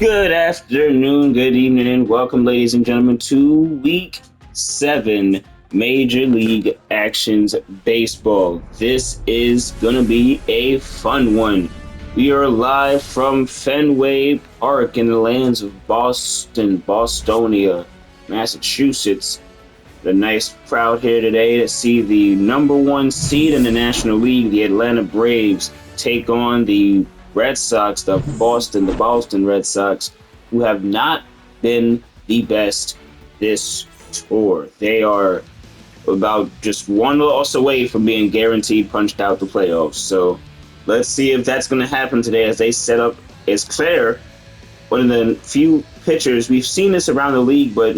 Good afternoon, good evening, and welcome, ladies and gentlemen, to Week 7 Major League Actions Baseball. This is going to be a fun one. We are live from Fenway Park in the lands of Bostonia, Massachusetts. A nice crowd here today to see the number one seed in the National League, the Atlanta Braves, take on the Red Sox, the Boston Red Sox, who have not been the best this tour. They are about just one loss away from being guaranteed punched out the playoffs. So let's see if that's going to happen today as they set up as Clare, one of the few pitchers. We've seen this around the league, but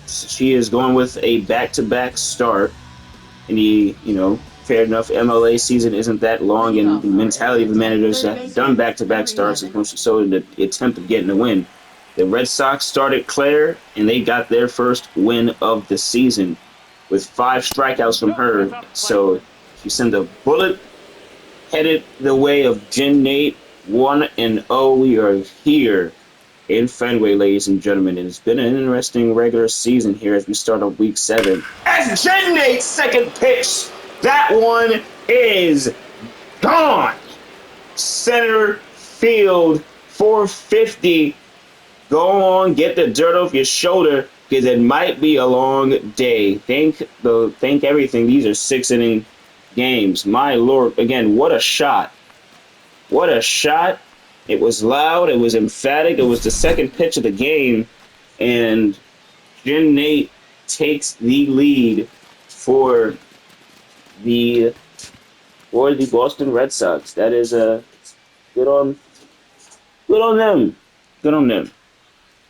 she is going with a back-to-back start. And fair enough, MLA season isn't that long, and the mentality of the managers that have done back-to-back starts is mostly so in the attempt of getting a win. The Red Sox started Clare, and they got their first win of the season with 5 strikeouts from her. So she sent a bullet headed the way of Jen Nate, 1-0. We are here in Fenway, ladies and gentlemen. It's been an interesting regular season here as we start on Week 7. As Jen Nate's second pitch, that one is gone. Center field, 450. Go on, get the dirt off your shoulder because it might be a long day. Thank everything. These are 6-inning games. My Lord, again, what a shot. What a shot. It was loud, it was emphatic, it was the second pitch of the game, and Jen Nate takes the lead for the Boston Red Sox. That is good on them. Good on them.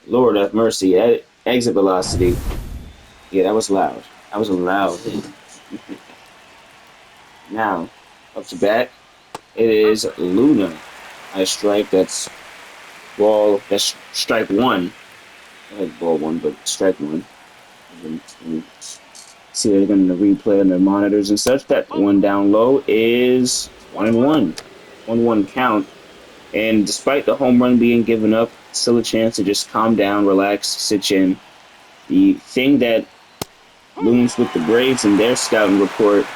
Lord have mercy. Exit velocity. Yeah, that was loud. That was a loud hit. Now, up to bat, it is Luna. I strike, that's ball, that's strike one. I had ball one, but strike one. And see, they're going to replay on their monitors and such. That one down low is 1-1. 1-1 count. And despite the home run being given up, still a chance to just calm down, relax, sit in. The thing that looms with the Braves in their scouting report,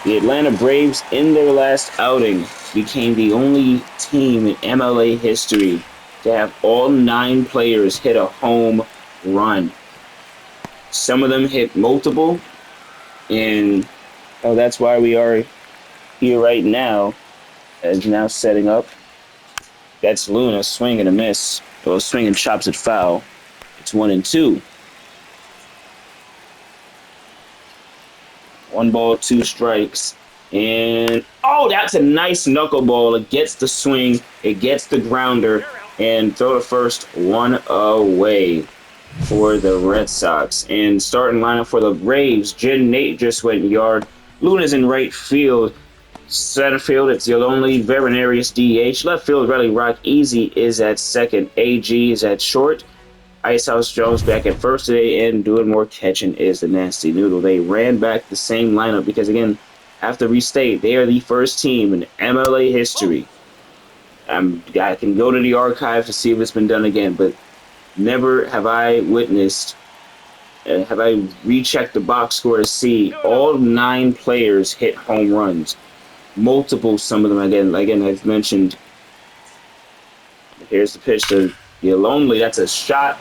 the Atlanta Braves, in their last outing, became the only team in MLA history to have all 9 players hit a home run. Some of them hit multiple, and that's why we are here right now, as now setting up. That's Luna, swing and a miss. Well, swing and chops it foul. It's 1-2. 1 ball, 2 strikes. And, that's a nice knuckleball. It gets the swing, it gets the grounder, and throw to first, 1 away for the Red Sox. And starting lineup for the Braves, Jen Nate just went yard. Luna's in right field. Center field, it's the only Veronarius DH. Left field, Riley Rock Easy is at second. AG is at short. Icehouse Jones back at first today, and doing more catching is the Nasty Noodle. They ran back the same lineup because, again, I have to restate, they are the first team in MLA history. I can go to the archive to see if it's been done again, but never have I witnessed, have I rechecked the box score to see all 9 players hit home runs. Multiple, some of them, again, I've mentioned. Here's the pitch to Lonely. That's a shot,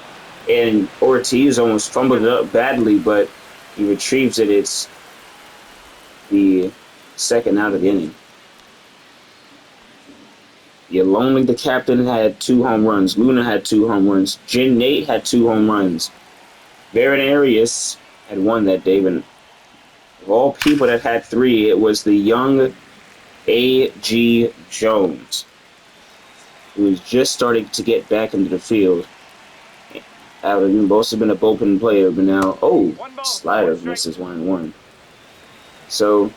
and Ortiz almost fumbled it up badly, but he retrieves it. It's the second out of the inning. Lonely, the captain, had 2 home runs. Luna had 2 home runs. Jen Nate had 2 home runs. Veronarius had 1 that day, but of all people that had 3, it was the young A.G. Jones, who is just starting to get back into the field. Both have been a bullpen player, but now, slider misses 1-1. So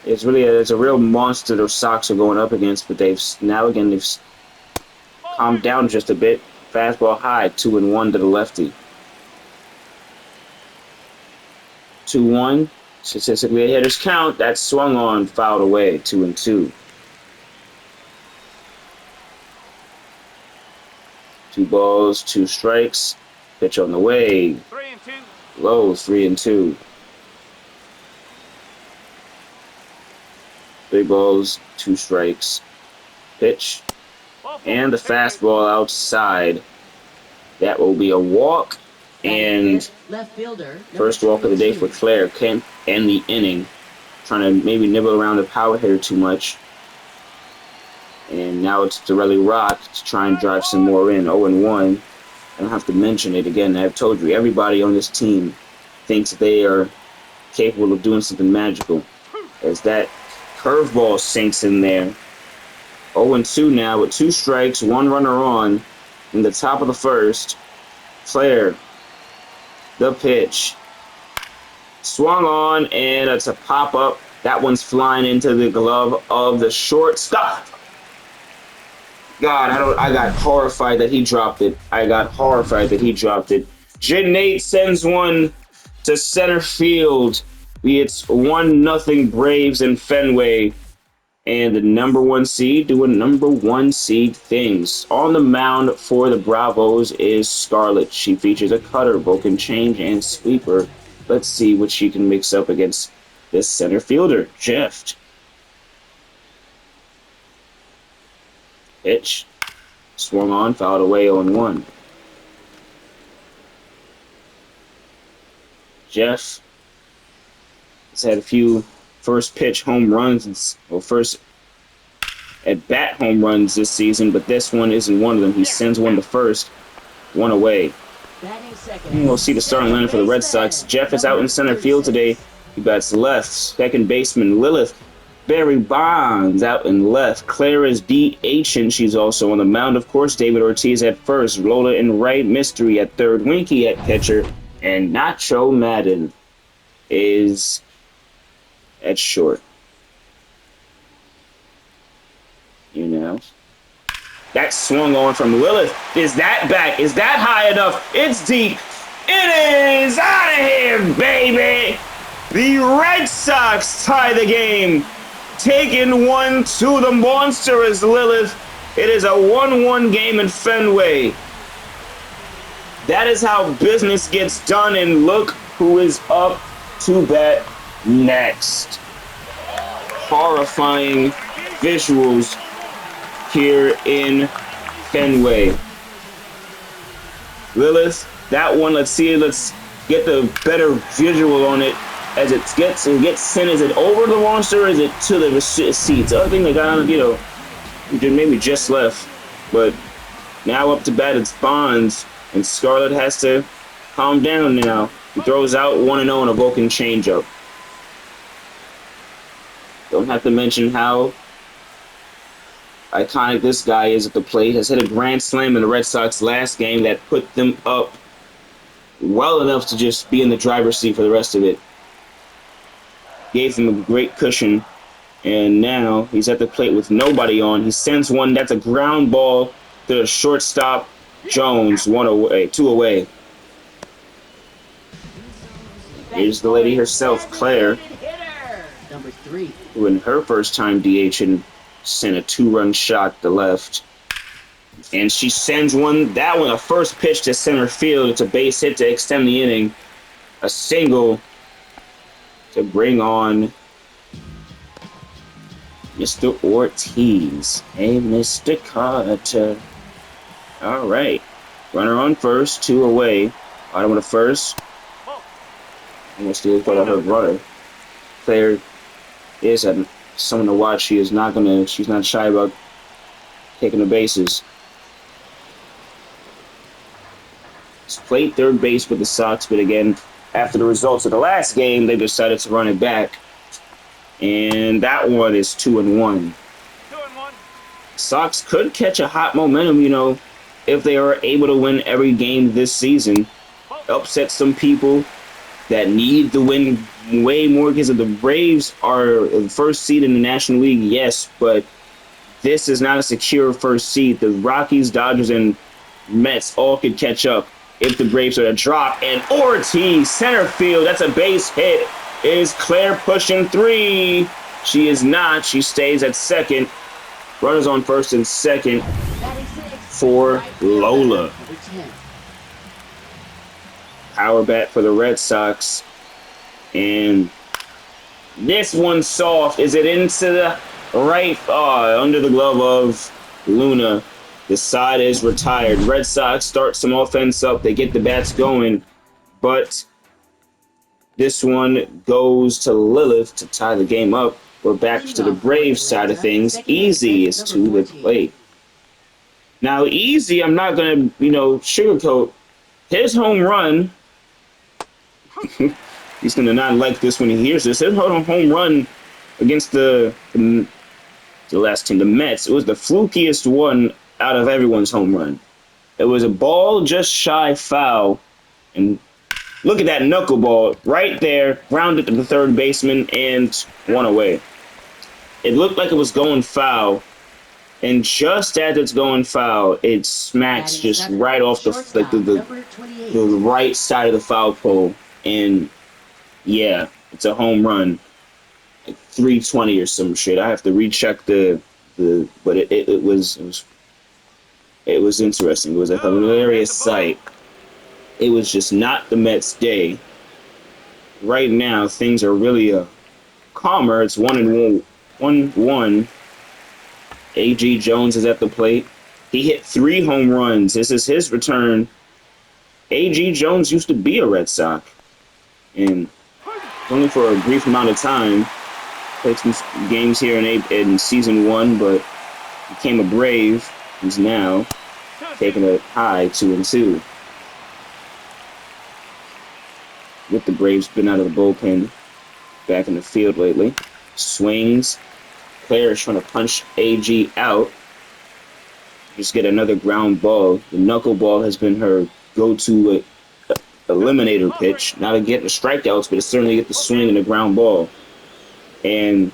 it's a real monster those Sox are going up against, but they've calmed down just a bit. Fastball high, 2-1 to the lefty. 2-1. Statistically, a hitter's count. That swung on, fouled away, 2-2. 2 balls, 2 strikes. Pitch on the way. 3-2. Low, 3-2. 3 balls, 2 strikes. Pitch. And the fastball outside. That will be a walk. And first walk of the day for Clare. Can't end the inning. Trying to maybe nibble around the power hitter too much. And now it's to really rock to try and drive some more in. 0-1. I don't have to mention it again. I've told you, everybody on this team thinks they are capable of doing something magical. As that curveball sinks in there. 0-2 now with 2 strikes, 1 runner on in the top of the first. Clare, the pitch. Swung on, and it's a pop-up. That one's flying into the glove of the shortstop. God, I got horrified that he dropped it. Janae sends one to center field. It's 1-0 Braves in Fenway. And the number 1 seed doing number 1 seed things. On the mound for the Bravos is Scarlet. She features a cutter, broken change, and sweeper. Let's see what she can mix up against this center fielder, Jeff. Pitch. Swung on, fouled away 0-1. Jeff has had a few first pitch home runs, or first at bat home runs this season, but this one isn't one of them. He sends one to first, 1 away. And we'll see the starting lineup for the Red Sox. Jeff is out in center field today. He bats left. Second baseman Lilith. Barry Bonds out in left. Clare is DH, and she's also on the mound. Of course, David Ortiz at first. Lola in right. Mystery at third. Winky at catcher. And Nacho Madden is at short. You know. That swung on from Lilith. Is that back? Is that high enough? It's deep. It is out of here, baby. The Red Sox tie the game. Taking one to the monster is Lilith. It is a 1-1 game in Fenway. That is how business gets done, and look who is up to bat next. Horrifying visuals here in Fenway. Lilith, that one, let's see, let's get the better visual on it. As it gets sent, is it over the monster or is it to the seats? I think they got, maybe just left. But now up to bat, it's Bonds. And Scarlet has to calm down now. He throws out 1-0 and a broken changeup. Don't have to mention how iconic this guy is at the plate. Has hit a grand slam in the Red Sox last game that put them up well enough to just be in the driver's seat for the rest of it. Gave them a great cushion, and now he's at the plate with nobody on. He sends one. That's a ground ball to the shortstop, Jones. 1 away, 2 away. Here's the lady herself, Clare, Number 3. who in her first time DHing sent a 2-run shot to left. And she sends one, that one, a first pitch to center field. It's a base hit to extend the inning. A single to bring on Mr. Ortiz. Hey, Mr. Carter. All right. Runner on first, 2 away. Bottom of the first. Almost did put out her runner. Clare is someone to watch. She's not shy about taking the bases. It's played third base with the Sox, but again, after the results of the last game, they decided to run it back. And that one is 2-1. 2-1. Sox could catch a hot momentum, if they are able to win every game this season. Upset some people that need to win way more, because the Braves are the first seed in the National League, yes, but this is not a secure first seed. The Rockies, Dodgers, and Mets all could catch up if the Braves are to drop. And Ortiz, center field, that's a base hit. Is Clare pushing 3? She is not. She stays at second. Runners on first and second for Lola. 10. Power bat for the Red Sox. And this one's soft. Is it into the right? Under the glove of Luna. The side is retired. Red Sox start some offense up. They get the bats going. But this one goes to Lilith to tie the game up. We're back to the Braves side of things. Easy is to the plate. Now, Easy, I'm not going to, sugarcoat. His home run, he's going to not like this when he hears this. His home run against the last team, the Mets, it was the flukiest one out of everyone's home run. It was a ball just shy foul, and look at that knuckleball right there, grounded to the third baseman and one away. It looked like it was going foul, and just as it's going foul, it smacks just right off the right side of the foul pole, and yeah, it's a home run. 320 or some shit. I have to recheck but it was interesting. It was a hilarious sight. It was just not the Mets' day. Right now, things are really calmer. It's 1-1. A.G. Jones is at the plate. He hit 3 home runs. This is his return. A.G. Jones used to be a Red Sox, and only for a brief amount of time. Played some games here in season 1, but became a Brave. He's now taking a high 2-2. With the Braves, been out of the bullpen, back in the field lately. Swings. Clare is trying to punch AG out. Just get another ground ball. The knuckleball has been her go-to eliminator pitch. Not to get the strikeouts, but to certainly get the swing and the ground ball. And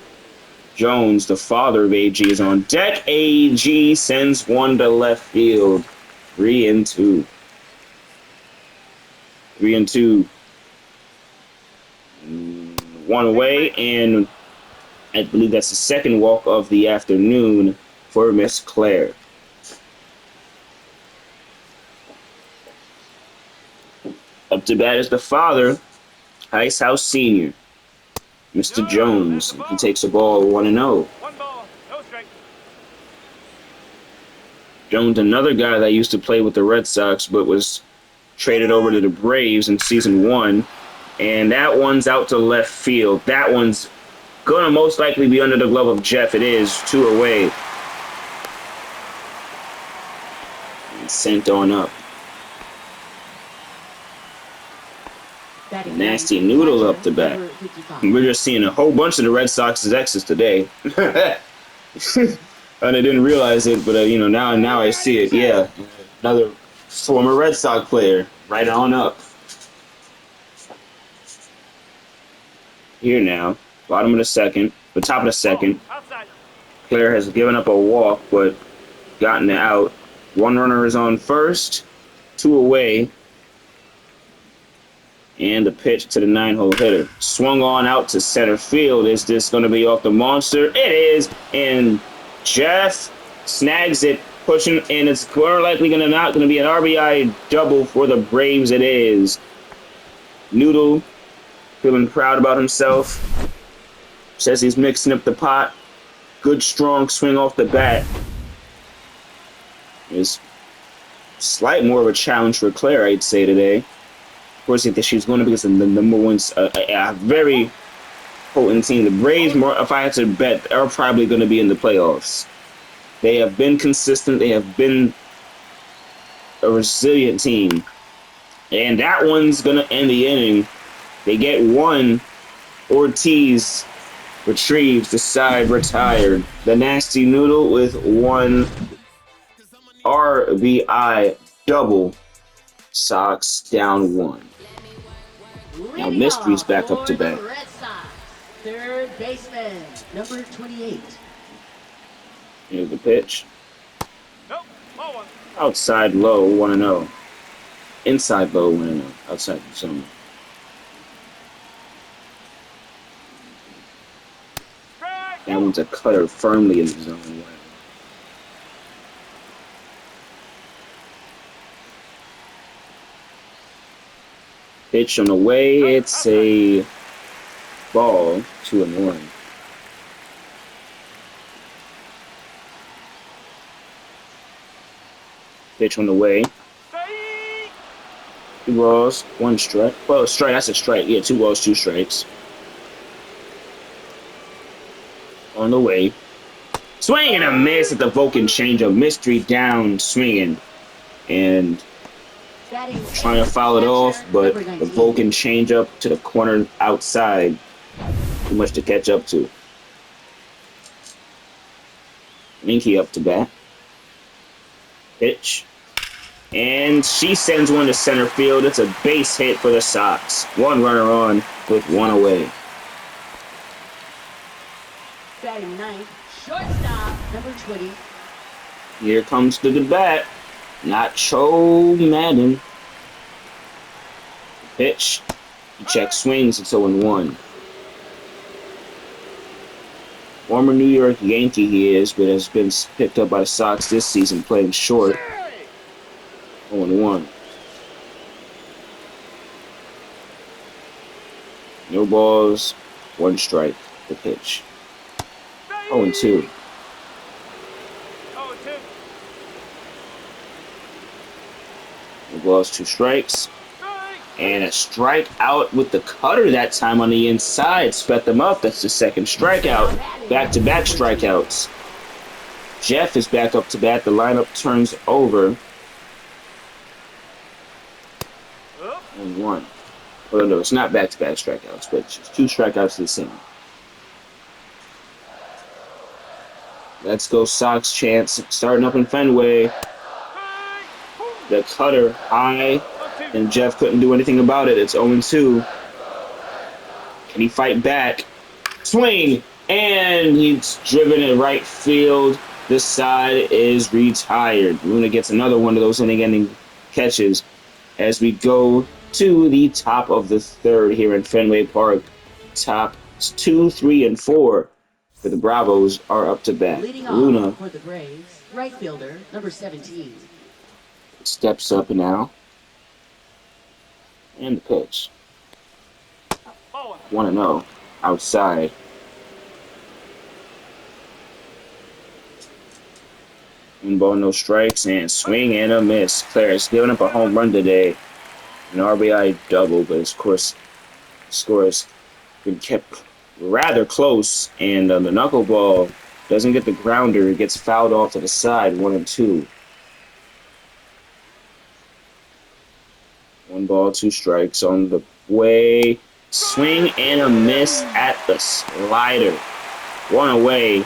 Jones, the father of AG, is on deck. AG sends one to left field. 3-2. 3-2. One away, and I believe that's the second walk of the afternoon for Miss Clare. Up to bat is the father, Ice House Sr., Mr. Jones. He takes the ball 1-0. Jones, another guy that used to play with the Red Sox but was traded over to the Braves in season 1. And that one's out to left field. That one's gonna most likely be under the glove of Jeff. It is 2 away. And sent on up. Nasty Noodle up the bat. We're just seeing a whole bunch of the Red Sox's exes today. And I didn't realize it, but now I see it. Yeah, another former Red Sox player. Right on up. Here now, bottom of the second, the top of the second. Clare has given up a walk, but gotten it out. One runner is on first, 2 away. And the pitch to the 9-hole hitter. Swung on out to center field. Is this going to be off the monster? It is. And Jeff snags it, pushing, and it's more likely not going to be an RBI double for the Braves. It is. Noodle feeling proud about himself. Says he's mixing up the pot. Good, strong swing off the bat. Is slight more of a challenge for Clare, I'd say, today. Of course, if she's going to be the number one, a very potent team. The Braves, if I had to bet, are probably going to be in the playoffs. They have been consistent. They have been a resilient team. And that one's going to end the inning. They get one. Ortiz retrieves the side retired. The Nasty Noodle with 1 RBI double. Sox down 1. Now Mystery's back up to bat. Third baseman, number 28. Here's the pitch. Outside low, 1-0. Inside low, 1-0. Outside the zone. That one's a cutter firmly in the zone. Pitch on the way. It's a ball. 2-1. Pitch on the way. 2 balls, 1 strike. Well, strike. That's a strike. Yeah, 2 balls, 2 strikes. On the way. Swing and a miss at the Vulcan changeup. Mystery down, swinging. And trying to foul it off, but the Vulcan changeup to the corner outside. Too much to catch up to. Minky up to bat. Pitch. And she sends one to center field. It's a base hit for the Sox. 1 runner on with 1 away. Batting ninth, shortstop, number 20. Here comes the bat. Nacho Madden. Pitch. He checks swings. It's 0-1. Former New York Yankee he is, but has been picked up by the Sox this season playing short. 0-1. No balls, 1 strike. The pitch. 0-2. No balls, 2 strikes. And a strikeout with the cutter that time on the inside. Sped them up. That's the 2nd strikeout. Back-to-back strikeouts. Jeff is back up to bat. The lineup turns over. 1-1. Well, no, it's not back-to-back strikeouts, but just 2 strikeouts to the same. Let's go Sox chance. Starting up in Fenway. The cutter high. And Jeff couldn't do anything about it. It's 0-2. Can he fight back? Swing! And he's driven in right field. This side is retired. Luna gets another one of those inning-ending catches as we go to the top of the 3rd here in Fenway Park. Top 2, 3, and 4 for the Bravos are up to bat. Luna for the Braves, right fielder, number 17. Steps up now. And the pitch. 1-0. Outside. One ball, no strikes, and swing and a miss. Clare has given up a home run today. An RBI double, but of course, the score has been kept rather close. And the knuckleball doesn't get the grounder. It gets fouled off to the side, 1-2. 1 ball, 2 strikes on the way. Swing and a miss at the slider. 1 away.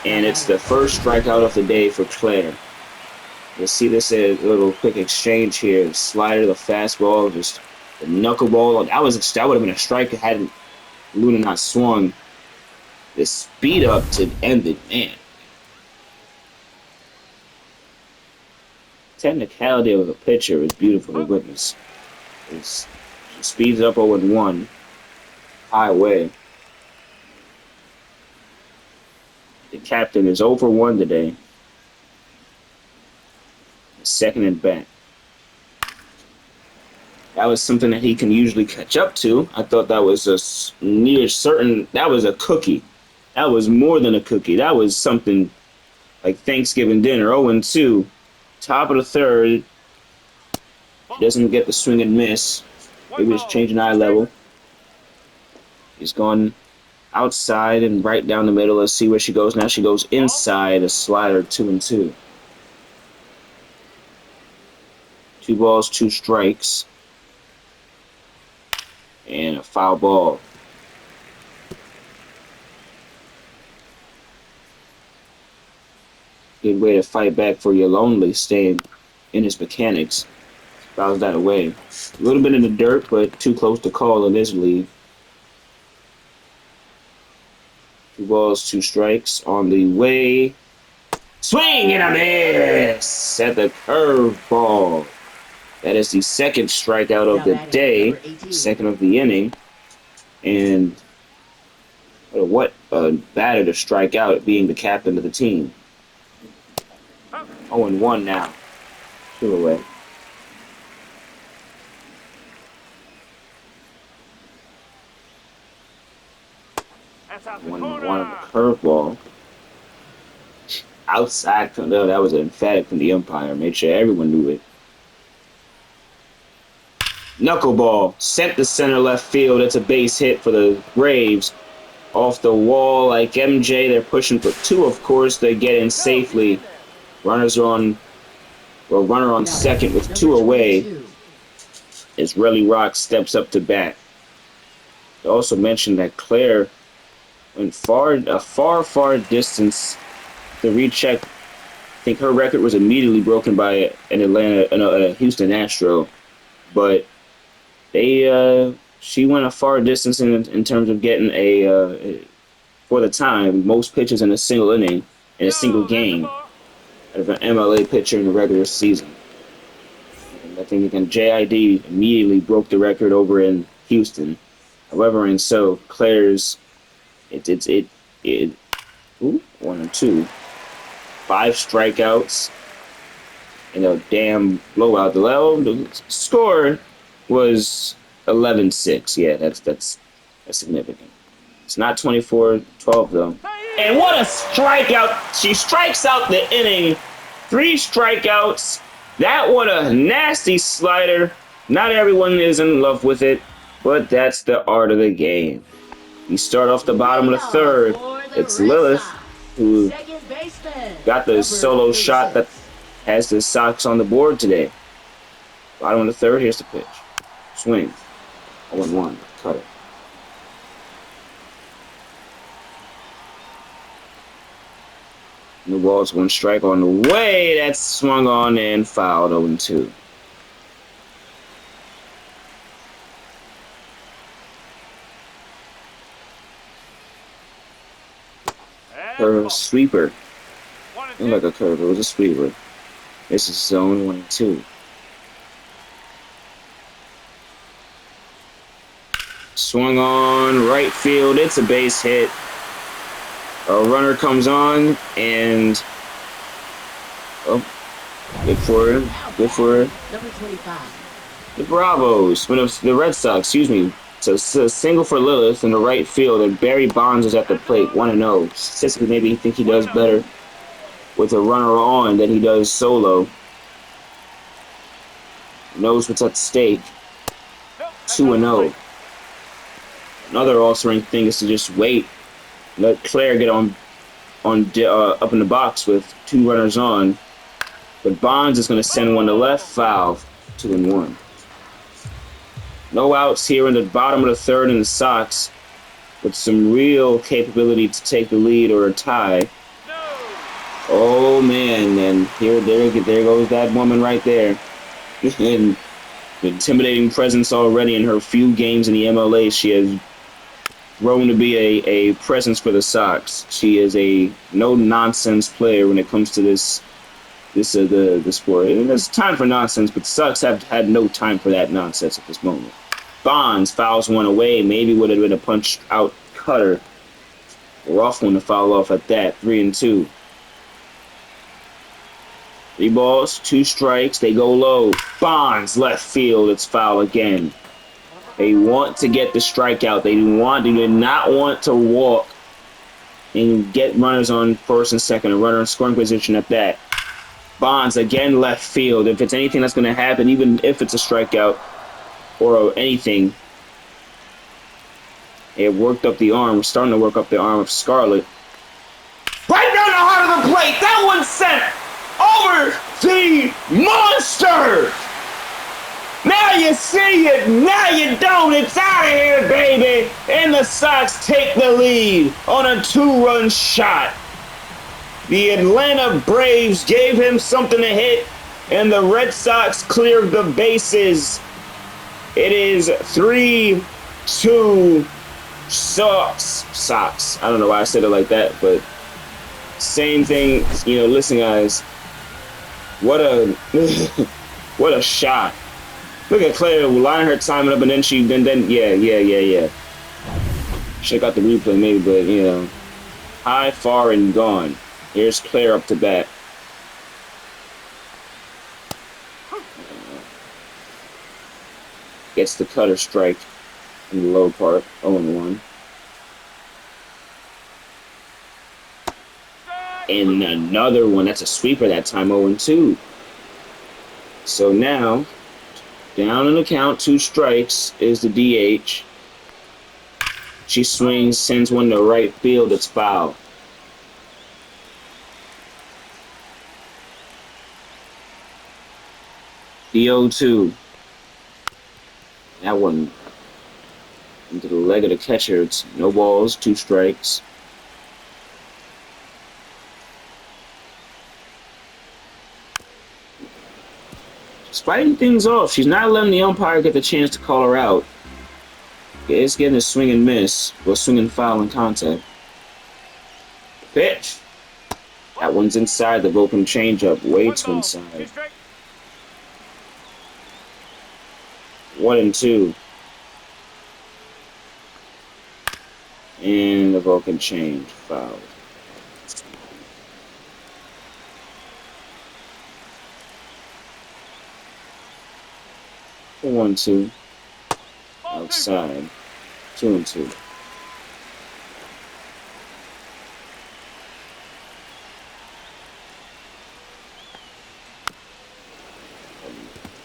And it's the first strikeout of the day for Clare. You'll see this a little quick exchange here. The slider, the fastball, just the knuckleball. That would have been a strike had Luna not swung. The speed up to end it, man. Technicality of a pitcher is beautiful to witness. It speeds up 0-1. Highway. The captain is 0-1 today. 2nd at bat. That was something that he can usually catch up to. I thought that was a near certain. That was a cookie. That was more than a cookie. That was something like Thanksgiving dinner. 0-2. Top of the 3rd. He doesn't get the swing and miss. Maybe he's changing eye level. He's gone outside and right down the middle. Let's see where she goes. Now she goes inside. A slider, 2-2. 2 balls, 2 strikes. And a foul ball. Good way to fight back for your lonely, staying in his mechanics. Fouls that away. A little bit in the dirt, but too close to call in this league. 2 balls, 2 strikes on the way. Swing and a miss at the curveball. That is the 2nd strikeout of the day, 2nd of the inning. And what a batter to strike out, being the captain of the team. 0-1 now. 2 away. 1-1 on the curveball. Outside, no, that was an emphatic from the umpire. Made sure everyone knew it. Knuckleball sent to center left field. It's a base hit for the Braves. Off the wall like MJ. They're pushing for 2, of course. They get in safely. Runners on, well, runner on second with 2 away. As Relly Rock steps up to bat. They also mentioned that Clare went a far distance to recheck. I think her record was immediately broken by a Houston Astro, but she went a far distance in terms of getting for the time, most pitches in a single inning in a single game out of an MLA pitcher in the regular season. And I think again, JID immediately broke the record over in Houston. However, and so Claire's, ooh, 1 and 2, 5 strikeouts, and a damn blowout. The score was 11-6. Yeah, that's significant. It's not 24-12 though. And what a strikeout! She strikes out the inning. 3 strikeouts. That one a nasty slider. Not everyone is in love with it, but that's the art of the game. We start off the bottom of the third. It's Lilith who got the solo shot that has the Sox on the board today. Bottom of the third, here's the pitch. Swing. 0-1. Cut it. New ball's 1 strike on the way. That's swung on and fouled. 0-2. Curve sweeper. Looked like a curve. It was a sweeper. This is zone 1 and 2. Swung on right field. It's a base hit. A runner comes on and good for him. Good for Number 25. the Bravos. The Red Sox. Excuse me. So it's a single for Lilith in the right field, and Barry Bonds is at the plate, 1-0. Statistically, maybe he think he does better with a runner on than he does solo. Knows what's at stake. 2-0. Another altering thing is to just wait, let Clare get up in the box with 2 runners on. But Bonds is going to send one to left, foul, 2-1. No outs here in the bottom of the third in the Sox, with some real capability to take the lead or a tie. Oh man, and there goes that woman right there. And the intimidating presence already in her few games in the MLA. She has grown to be a presence for the Sox. She is a no-nonsense player when it comes to the sport. And there's time for nonsense, but the Sox have had no time for that nonsense at this moment. Bonds fouls one away. Maybe would have been a punch-out cutter. A rough one to foul off at that. 3-2. 3 balls, 2 strikes. They go low. Bonds left field. It's foul again. They want to get the strikeout. They do not want to walk and get runners on first and second. A runner in scoring position at that. Bonds again left field. If it's anything that's going to happen, even if it's a strikeout or anything, it worked up the arm. We're starting to work up the arm of Scarlet. Right down the heart of the plate. That one sent over the monster. Now you see it. Now you don't. It's out of here, baby. And the Sox take the lead on a 2-run shot. The Atlanta Braves gave him something to hit, and the Red Sox cleared the bases. It is 3-2 Sox. I don't know why I said it like that, but same thing. You know, listen, guys. What a what a shot. Look at Claire lining her timing up, and then yeah. Should have got the replay maybe, but you know, high, far, and gone. Here's Claire up to bat. Gets the cutter strike in the low part, 0-1. And another one. That's a sweeper that time, 0-2. So now, down in the count, 2 strikes is the DH. She swings, sends one to right field. It's foul. The 0-2. That one into the leg of the catcher. It's no balls, 2 strikes. She's fighting things off. She's not letting the umpire get the chance to call her out. It's getting a swing and miss, or swing and foul in contact. Pitch. That one's inside the broken changeup, way to inside. 1-2. And the broken change, foul. For 1-2. Outside. 2-2.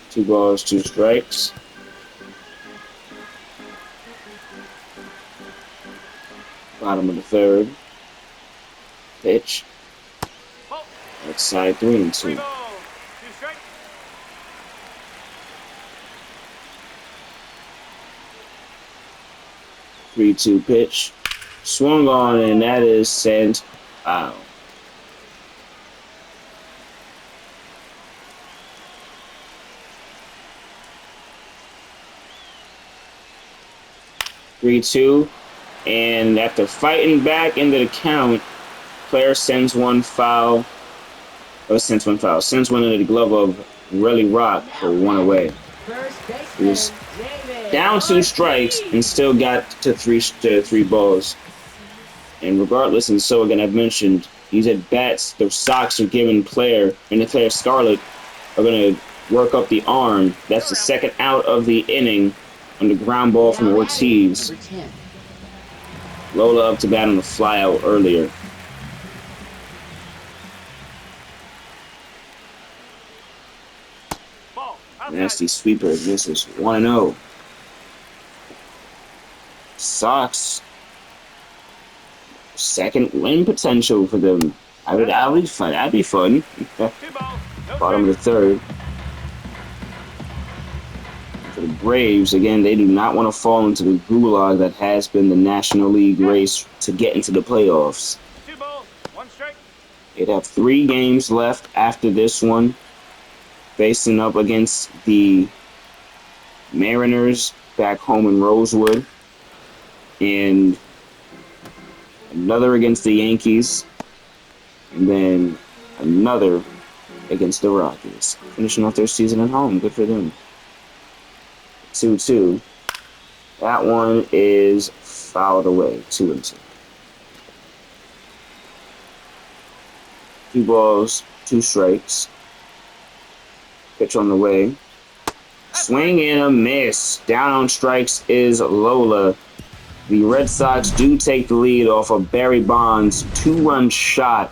Two balls, 2 strikes. Bottom of the 3rd. Pitch. Outside, 3-2. 3-2 pitch. Swung on, and that is sent out. Three-two, and after fighting back into the count, Clare sends one foul. Sends one into the glove of Relly Rock for 1 away. He was down 2 strikes and still got to three balls. And regardless, and so again, I've mentioned these at bats, the Sox are giving Clare, and the Clare Scarlet are going to work up the arm. That's the 2nd out of the inning on the ground ball from Ortiz. Lola up to bat on the flyout earlier. Nasty sweeper. This is 1-0. Sox. 2nd win potential for them. That'd be fun. That'd be fun. Bottom of the 3rd. For the Braves, again, they do not want to fall into the gulag that has been the National League race to get into the playoffs. They'd have 3 games left after this one, facing up against the Mariners back home in Rosewood, and another against the Yankees, and then another against the Rockies. Finishing off their season at home. Good for them. 2-2. That one is fouled away. 2-2. 2 balls, 2 strikes. Pitch on the way. Swing and a miss. Down on strikes is Lola. The Red Sox do take the lead off of Barry Bonds' 2-run shot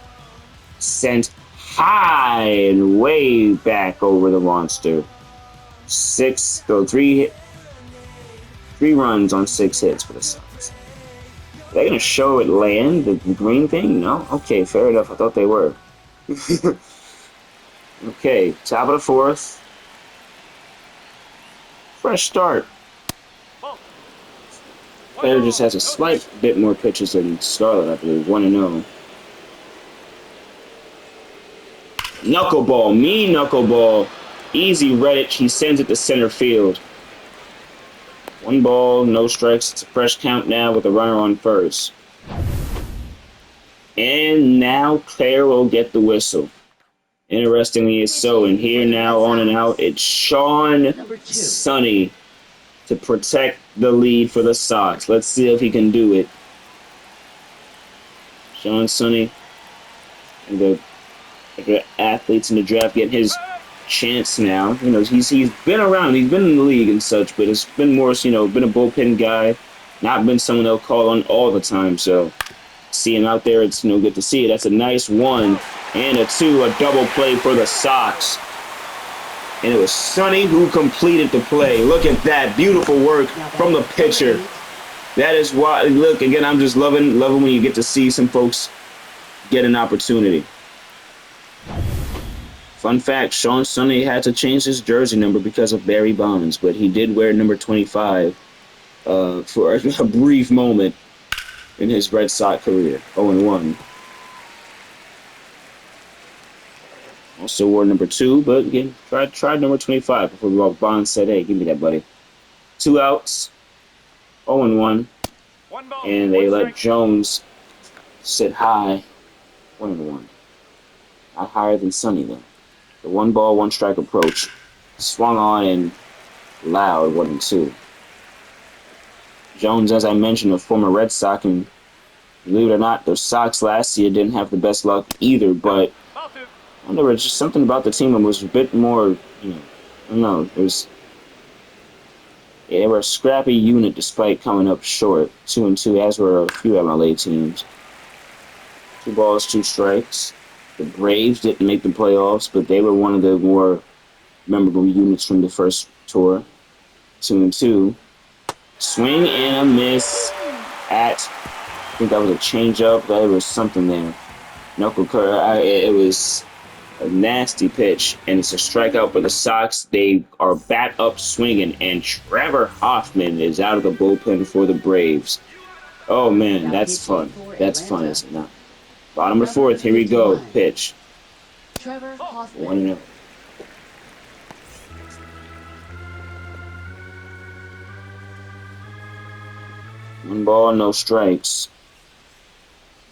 sent high and way back over the monster. 3 runs on 6 hits for the Sox. Are they going to show it land, the green thing? No? Okay, fair enough. I thought they were. Okay, top of the 4th. Fresh start. Clare just has a slight bit more pitches than Scarlet, I believe. 1-0. Knuckleball, mean knuckleball. Easy Redditch, he sends it to center field. 1 ball, no strikes. It's a fresh count now with a runner on first. And now Clare will get the whistle. Interestingly, it's so. And here now, on and out, it's Sean Sonny to protect the lead for the Sox. Let's see if he can do it. Sean Sonny, and the athletes in the draft getting his chance now. You know, he's been around, he's been in the league and such, but it's been more, been a bullpen guy, not been someone they'll call on all the time. So See him out there. It's good to see it. That's a nice 1 and a 2, a double play for the Sox. And it was Sonny who completed the play. Look at that. Beautiful work from the pitcher. That is why, look, again, I'm just loving when you get to see some folks get an opportunity. Fun fact, Sean Sonny had to change his jersey number because of Barry Bonds, but he did wear number 25 for a brief moment in his Red Sox career. 0-1. Also wore number 2, but again, tried number 25 before Bonds said, hey, give me that, buddy. 2 outs, 0-1, and they let Jones sit high, 1-1. Not higher than Sonny, though. The 1 ball, 1 strike approach. Swung on and loud, 1-2. Jones, as I mentioned, a former Red Sox, and believe it or not, the Sox last year didn't have the best luck either, but I don't know, just something about the team that was a bit more, I don't know, they were a scrappy unit despite coming up short, 2-2, as were a few MLA teams. 2 balls, 2 strikes. The Braves didn't make the playoffs, but they were one of the more memorable units from the first tour. 2-2. Swing and a miss at, I think that was a changeup. There was something there. Knuckle curve. It was a nasty pitch, and it's a strikeout for the Sox. They are back up swinging, and Trevor Hoffman is out of the bullpen for the Braves. Oh, man, that's fun. That's fun, is it not? Bottom of the 4th, here we go. Pitch. Trevor Hoffman. 1-0. One ball, no strikes.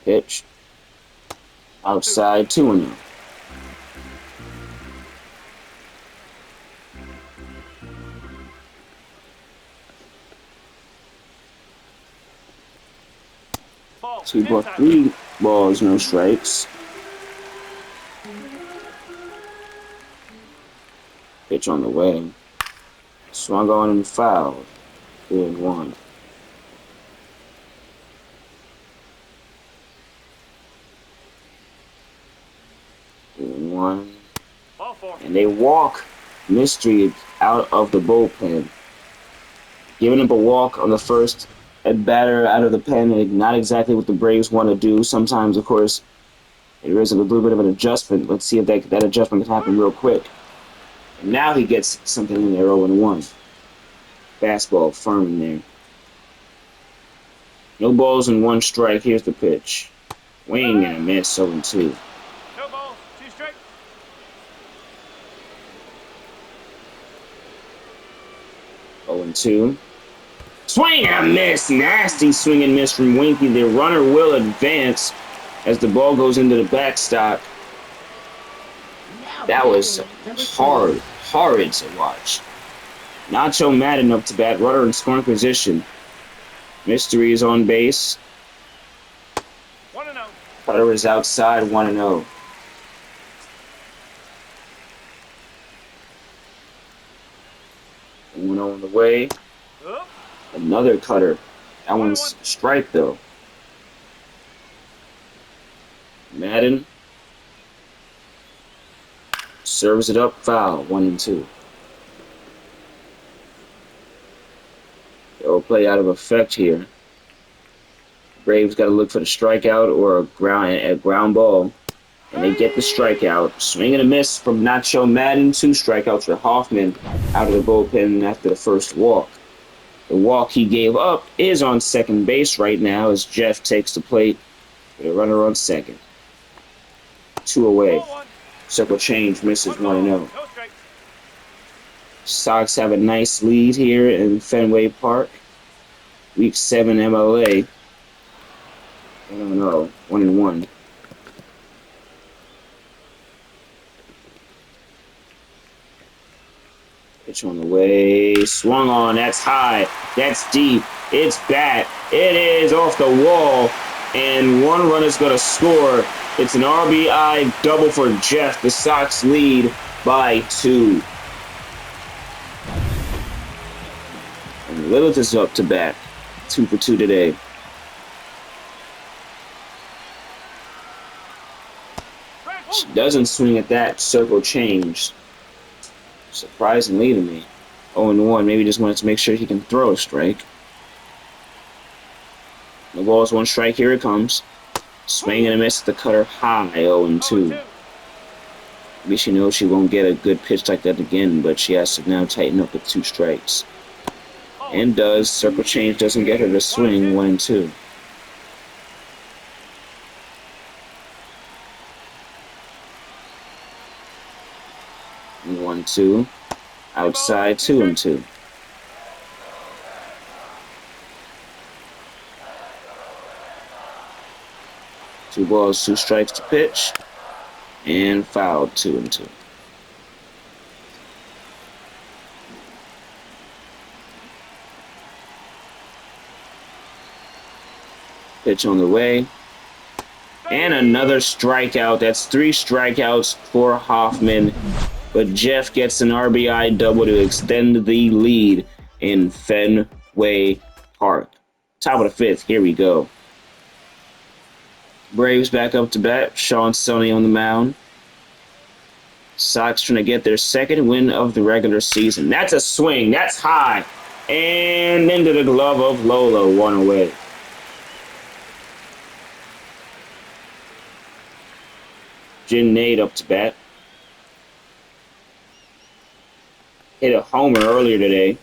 Pitch. Outside, 2-0. Three balls, no strikes. Pitch on the way. Swung on and fouled. 3-1. And they walk Mystery out of the bullpen. Giving up a walk on the first at batter out of the pen, and not exactly what the Braves want to do. Sometimes, of course, there is a little bit of an adjustment. Let's see if that adjustment can happen real quick. And now he gets something in there, 0-1. Fastball firm in there. No balls and 1 strike. Here's the pitch. Swing and a miss, 0-2. No balls, 2 strikes. 0-2. Swing and a miss. Nasty swing and miss from Winky. The runner will advance as the ball goes into the backstop. That was horrid to watch. Nacho Madden up to bat. Runner in scoring position. Mystery is on base. 1-0. Cutter is outside, 1-0. One on the way. Up. Another cutter. That one's strike though. Madden serves it up, foul, 1-2. They'll play out of effect here. Braves got to look for the strikeout or a ground ball, and they get the strikeout. Swing and a miss from Nacho Madden. 2 strikeouts for Hoffman out of the bullpen after the first walk. The walk he gave up is on second base right now as Jeff takes the plate with a runner on second. 2 away. Circle change, misses 1-0. No strikes. Sox have a nice lead here in Fenway Park. Week 7 MLA. I don't know. 1-1. Pitch on the way. Swung on. That's high. That's deep. It's back. It is off the wall. And 1 run is going to score. It's an RBI double for Jeff. The Sox lead by 2. And Lilith is up to bat. 2 for 2 today. Doesn't swing at that circle change. Surprisingly to me. 0-1. Maybe just wanted to make sure he can throw a strike. The ball's 1 strike. Here it comes. Swing and a miss. The cutter high. 0-2. Maybe she knows she won't get a good pitch like that again, but she has to now tighten up with 2 strikes. And does. Circle change doesn't get her to swing. 1-2. 1-2. Outside. 2-2. 2 balls, 2 strikes to pitch. And fouled. 2-2. Pitch on the way. And another strikeout. That's 3 strikeouts for Hoffman. But Jeff gets an RBI double to extend the lead in Fenway Park. Top of the 5th. Here we go. Braves back up to bat. Sean Sony on the mound. Sox trying to get their 2nd win of the regular season. That's a swing. That's high. And into the glove of Lolo. 1 away. Jin Nade up to bat. Hit a homer earlier today.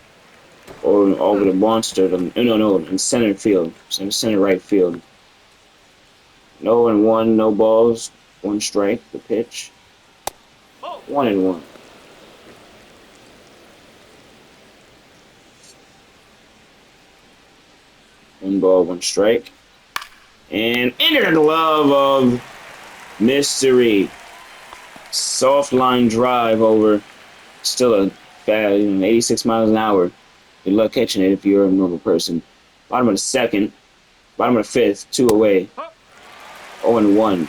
Or over the monster. No, in center field. Center right field. 0-1, no balls. 1 strike, the pitch. 1-1. 1 ball, 1 strike. And into the glove of Mystery. Soft line drive over. Still a bad 86 miles an hour. Good luck catching it if you're a normal person. Bottom of the 2nd. Bottom of the 5th. 2 away. 0-1.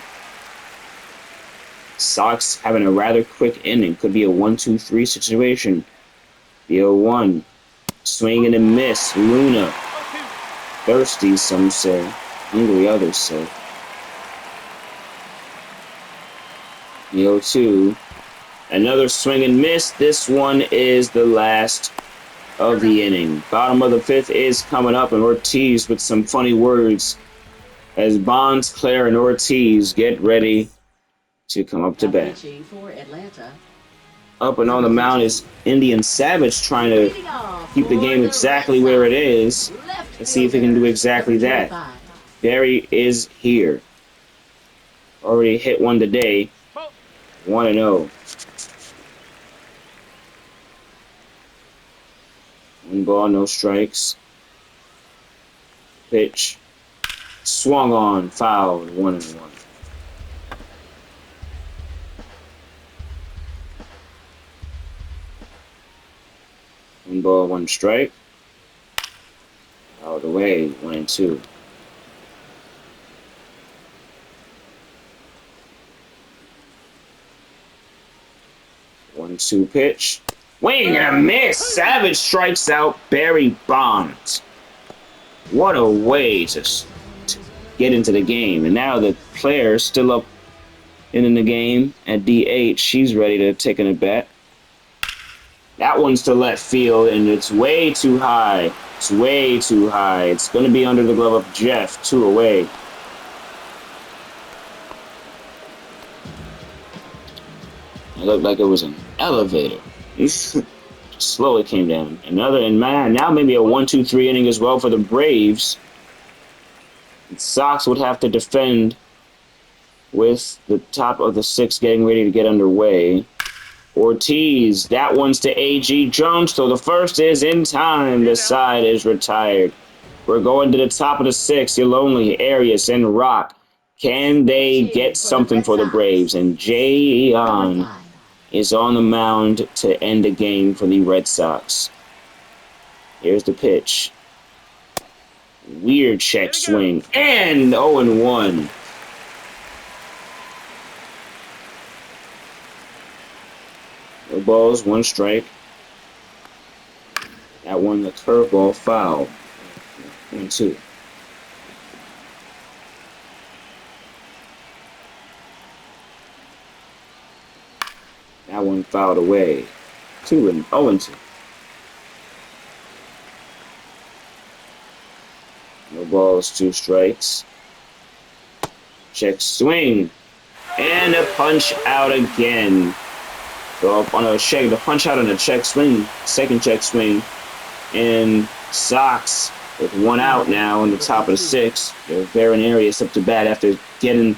Sox having a rather quick inning. Could be a 1-2-3 situation. The 0-1. Swing and a miss. Luna. Thirsty, some say. Hungry, others say. The 0-2. Another swing and miss. This one is the last of the inning. Bottom of the 5th is coming up, and Ortiz with some funny words as Bonds, Clare, and Ortiz get ready to come up to bat. Up and on the mound is Indian Savage trying to keep the game exactly where it is. Let's see if he can do exactly that. Barry is here. Already hit 1 today. 1-0. 1 ball, no strikes. Pitch. Swung on, fouled, 1-1. 1 ball, 1 strike. Out of the way, 1-2. 1-2 pitch. Swing and a miss. Savage strikes out Barry Bonds. What a way to get into the game. And now the player still up in the game at DH. She's ready to take an at bat. That one's to left field, and it's way too high. It's way too high. It's going to be under the glove of Jeff. 2 away. It looked like it was an elevator. Slowly came down. Another, and man, now maybe a 1-2-3 inning as well for the Braves. The Sox would have to defend with the top of the 6th getting ready to get underway. Ortiz, that one's to A.G. Jones, so the first is in time. The side is retired. We're going to the top of the 6th. You're lonely, Arias, and Rock. Can they get something for the Braves? And Jay Eon is on the mound to end the game for the Red Sox. Here's the pitch. Weird check swing. And 0-1. No balls, 1 strike. That one, the curveball, foul. 1-2. That one fouled away. 0-2. No balls, 2 strikes. Check swing. And a punch out again. So up on a check, the punch out on a check swing, second check swing. And Sox with 1 out now on the top of the 6th. They're Baron Arias up to bat after getting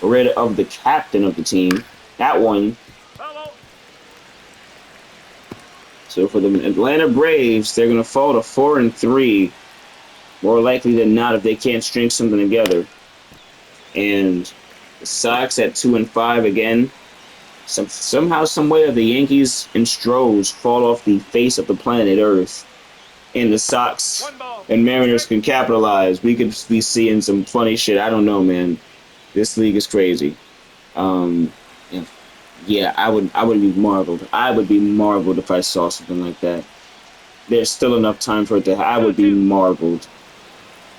rid of the captain of the team. That one. Follow. So for the Atlanta Braves, they're going to fall to 4-3. More likely than not if they can't string something together. And the Sox at 2-5 again. Somehow, some way, the Yankees and Stros fall off the face of the planet Earth. And the Sox and Mariners can capitalize. We could be seeing some funny shit. I don't know, man. This league is crazy. Yeah, I would be marveled. I would be marveled if I saw something like that. There's still enough time for it to. I would be marveled.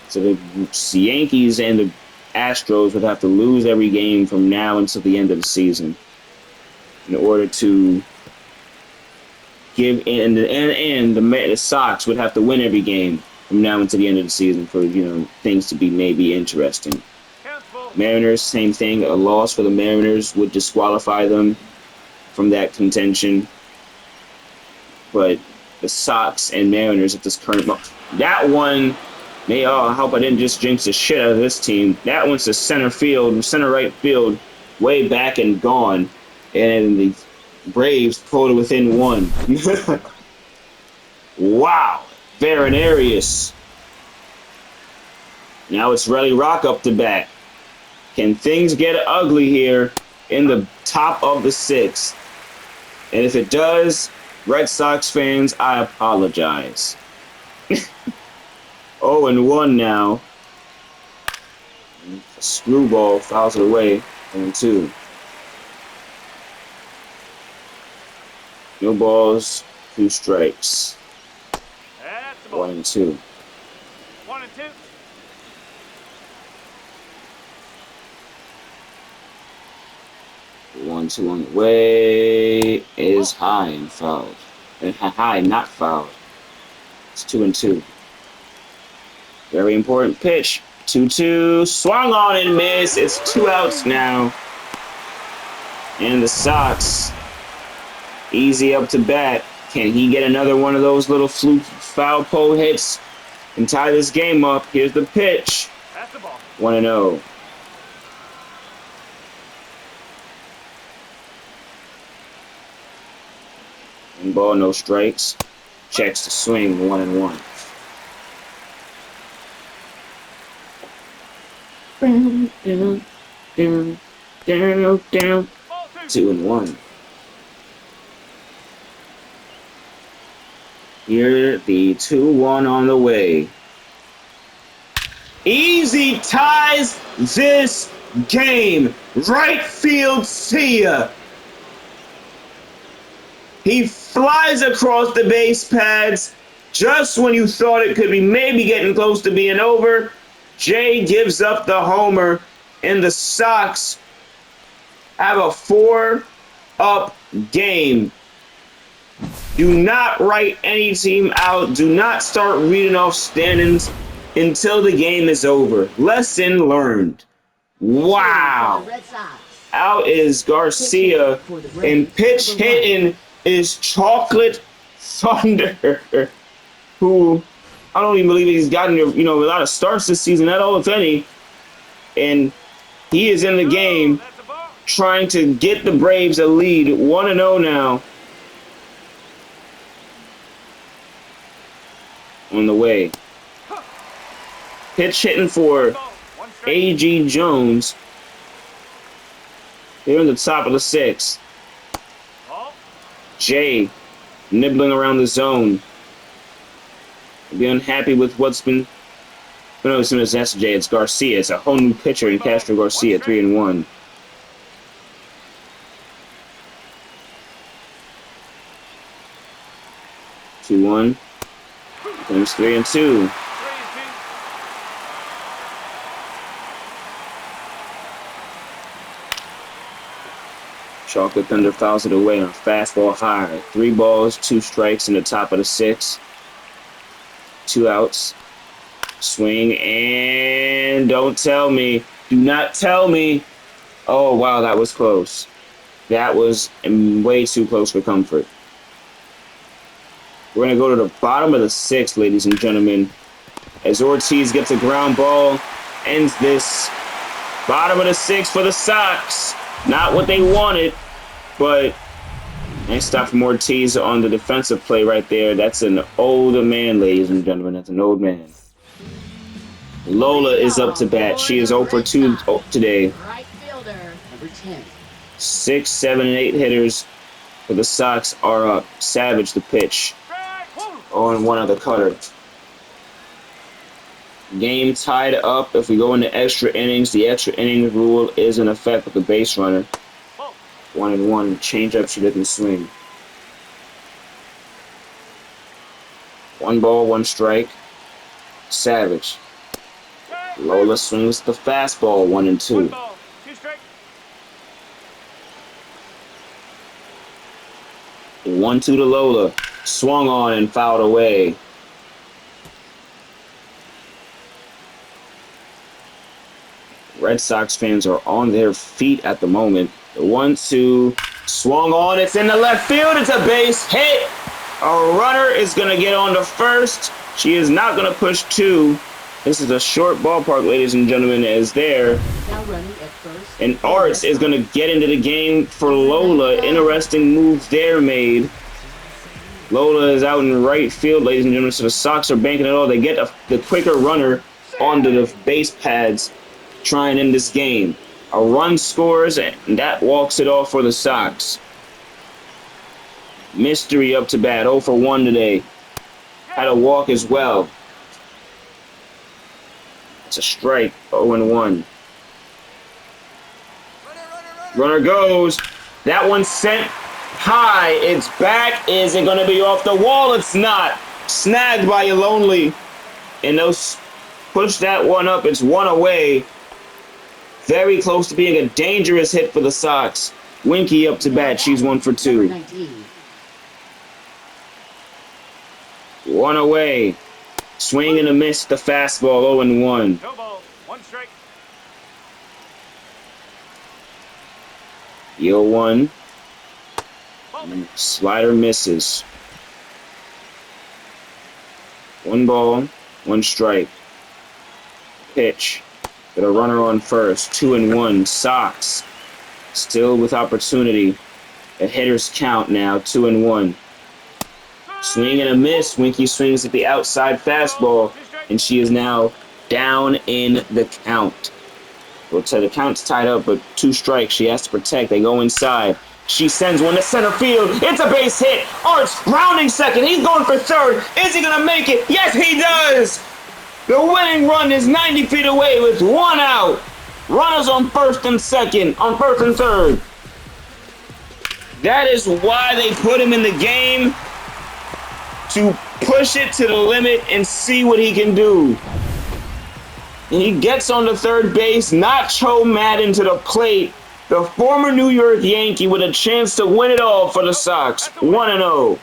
So the Yankees and the Astros would have to lose every game from now until the end of the season in order to give in, and the Sox would have to win every game from now until the end of the season for things to be maybe interesting. Mariners, same thing. A loss for the Mariners would disqualify them from that contention. But the Sox and Mariners at this current moment, that one. I hope I didn't just jinx the shit out of this team. That one's to center right field, way back and gone. And the Braves pulled it within 1. Wow. Baron Arias. Now it's Relly Rock up to bat. Can things get ugly here in the top of the 6th? And if it does, Red Sox fans, I apologize. 0-1 now. Screwball fouls it away. 0-2. No balls, 2 strikes. 1-2. 1-2. 1-2 on the way is high and fouled. High, not fouled. It's 2-2. Very important pitch. 2-2. Swung on and missed. It's 2 outs now. And the Sox, easy up to bat. Can he get another one of those little fluke foul pole hits and tie this game up? Here's the pitch. That's the ball. 1-0. One ball, no strikes. Checks the swing. 1-1. Down, down, down, down. 2-1. Here, the 2-1 on the way. Easy ties this game. Right field, see ya. He flies across the base pads just when you thought it could be maybe getting close to being over. Jay gives up the homer, and the Sox have a 4-up game. Do not write any team out. Do not start reading off standings until the game is over. Lesson learned. Wow. Out is Garcia, and pitch hitting is Chocolate Thunder, who I don't even believe he's gotten a lot of starts this season at all, if any. And he is in the game trying to get the Braves a lead. 1-0 now. On the way. Pitch hitting for A.G. Jones. They're in the top of the 6th. Jay nibbling around the zone. Be unhappy with what's been. No, as soon as that's Jay, it's Garcia. It's a whole new pitcher in Castro Garcia, 3-1. Two one. Comes 3-2. Chocolate Thunder fouls it away on a fastball high. 3 balls, 2 strikes in the top of the 6. 2 outs. Swing and don't tell me. Do not tell me. Oh, wow, that was close. That was way too close for comfort. We're going to go to the bottom of the 6th, ladies and gentlemen. As Ortiz gets a ground ball, ends this. Bottom of the 6th for the Sox. Not what they wanted, but nice stop from Ortiz on the defensive play right there. That's an older man, ladies and gentlemen. That's an old man. Lola is up to bat. She is 0 for 2 today. Right fielder, number 10. 6, 7, and 8 hitters for the Sox are up. Savage the pitch. On one of the cutter. Game tied up. If we go into extra innings, the extra innings rule is in effect with the base runner. 1-1. Change up so they can swing. 1 ball, 1 strike. Savage. Lola swings the fastball. 1-2. 1-2 to Lola. Swung on and fouled away. Red Sox fans are on their feet at the moment. The 1-2 swung on. It's in the left field. It's a base hit. A runner is going to get on to first. She is not going to push 2. This is a short ballpark, ladies and gentlemen, as there. Now running at first. And Arts is going to get into the game for Lola. Interesting move there made. Lola is out in right field, ladies and gentlemen, so the Sox are banking it all. They get the quicker runner onto the base pads, trying in this game. A run scores, and that walks it off for the Sox. Mystery up to bat, 0 for 1 today. Had a walk as well. It's a strike, 0-1. Runner goes. That one sent high. It's back. Is it going to be off the wall? It's not. Snagged by Lonely. And those push that one up. It's 1 away. Very close to being a dangerous hit for the Sox. Winky up to bat. She's 1 for 2. 1 away. Swing and a miss. The fastball. 0-1. No ball, 1 strike. 0-1. Slider misses. 1 ball, 1 strike. Pitch. Got a runner on first. 2-1. Sox still with opportunity. A hitter's count now. 2-1. Swing and a miss. Winky swings at the outside fastball, and she is now down in the count. We'll tell the count's tied up, but 2 strikes. She has to protect. They go inside. She sends one to center field. It's a base hit. Arts rounding second. He's going for third. Is he going to make it? Yes, he does. The winning run is 90 feet away with 1 out. Runners on first and second, on first and third. That is why they put him in the game, to push it to the limit and see what he can do. And he gets on the third base, Nacho Madden to the plate. The former New York Yankee with a chance to win it all for the Sox. 1-0.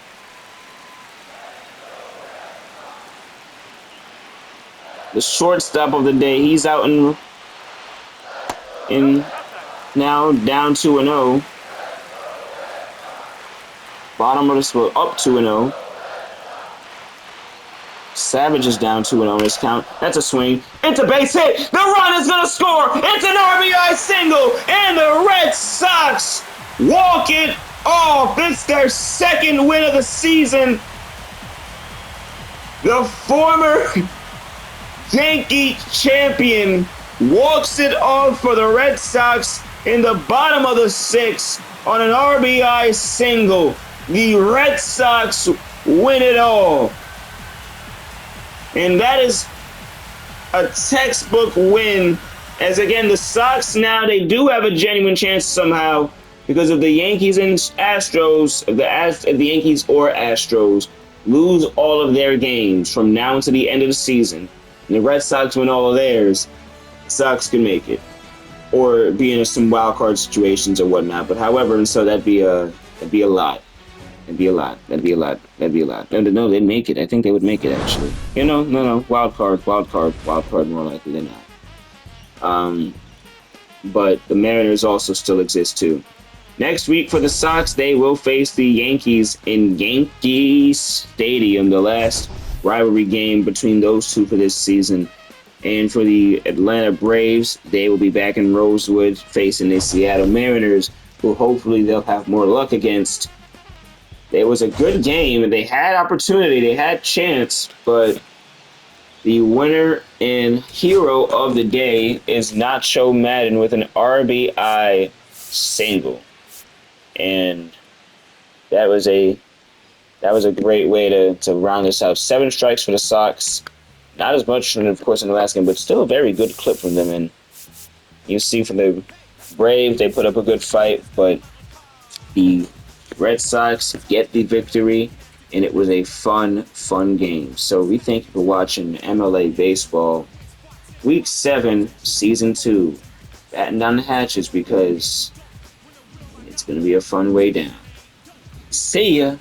The shortstop of the day, he's out in now down 2-0. Bottom of the split, up 2-0. Savage is down 2-0 in this count. That's a swing. It's a base hit. The run is going to score. It's an RBI single. And the Red Sox walk it off. It's their 2nd win of the season. The former Yankee champion walks it off for the Red Sox in the bottom of the 6th on an RBI single. The Red Sox win it all. And that is a textbook win. As again, the Sox now, they do have a genuine chance somehow because of the Yankees and Astros, if the Yankees or Astros lose all of their games from now until the end of the season, and the Red Sox win all of theirs, the Sox can make it. or be in some wild card situations or whatnot. But however, and so that'd be a lot. That'd be a lot. That'd be a lot. That'd be a lot. No, they'd make it. I think they would make it actually. No. Wild card more likely than not. But the Mariners also still exist too. Next week for the Sox, they will face the Yankees in Yankee Stadium, the last rivalry game between those two for this season. And for the Atlanta Braves, they will be back in Rosewood facing the Seattle Mariners, who hopefully they'll have more luck against. It was a good game, and they had opportunity, they had chance, but the winner and hero of the day is Nacho Madden with an RBI single. And that was a great way to round this out. 7 strikes for the Sox. Not as much, of course, in the last game, but still a very good clip from them. And you see from the Braves, they put up a good fight, but the Red Sox get the victory, and it was a fun game. So we thank you for watching MLA Baseball Week 7, Season 2. Batten down the hatches because it's going to be a fun way down. See ya!